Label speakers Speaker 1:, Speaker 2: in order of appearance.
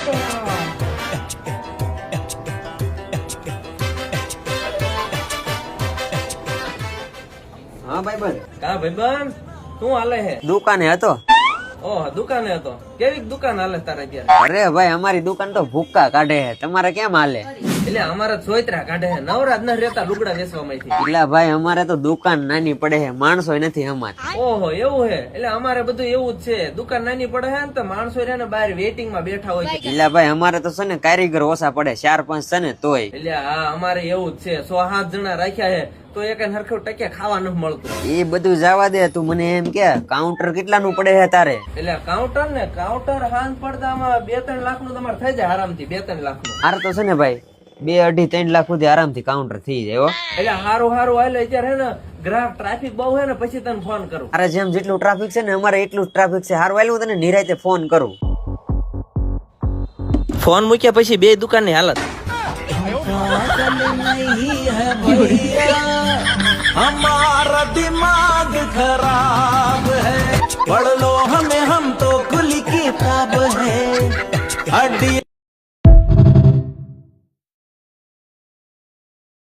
Speaker 1: હા ભાઈબંધ.
Speaker 2: કા ભાઈબંધ શું હાલે હે?
Speaker 1: દુકાને હતો.
Speaker 2: ઓહ, દુકાને હતો. કેવી દુકાન હાલે તારે અત્યારે?
Speaker 1: અરે ભાઈ અમારી દુકાન તો ભૂક્કા કાઢે છે, તમારે કેમ હાલે?
Speaker 2: એટલે અમારા સોયત્રા કાઢે હે, નવરા જ ન રહેતા લુગડા વેચવામાંથી.
Speaker 1: એટલે ભાઈ અમારે તો દુકાન નાની પડે છે, માણસો નથી અમારે.
Speaker 2: ઓહો, એવું હે? એટલે અમારે બધું એવું જ છે, દુકાન નાની પડે હે ને તો માણસો રહ્યા ને બહાર વેઇટિંગ માં બેઠા હોય છે.
Speaker 1: એટલે ભાઈ અમારે તો છે ને કારીગર ઓછા પડે, 4-5 છે ને તોય.
Speaker 2: એટલે હા, અમારે એવું જ છે, 6-7 જણા રાખ્યા હે તો એક હરખું ટકે ખાવા નથી મળતું.
Speaker 1: એ બધું જવા દે, તું મને એમ કે કાઉન્ટર કેટલાનું પડે છે તારે?
Speaker 2: એટલે કાઉન્ટર હાથ પડદામાં 2-3 લાખ નું તમારે થઈ જાય આરામથી. 2-3 લાખ નું
Speaker 1: હાર તો છે ને ભાઈ 2-2.5-3 લાખ સુધી આરામથી કાઉન્ટર થઈ જાય હો.
Speaker 2: એટલે હારું હાલે અત્યારે હે ને ગ્રાહક ટ્રાફિક બહુ હે ને પછી તને ફોન કરું.
Speaker 1: અરે જેમ જેટલું ટ્રાફિક છે ને અમારે એટલું જ ટ્રાફિક છે. હારું વાલું તને નિરાતે ફોન કરું.
Speaker 2: ફોન મૂક્યા પછી બે દુકાન ની હાલત.
Speaker 3: हमारा दिमाग खराब है, पढ़ लो हमें हम तो खुली किताब है।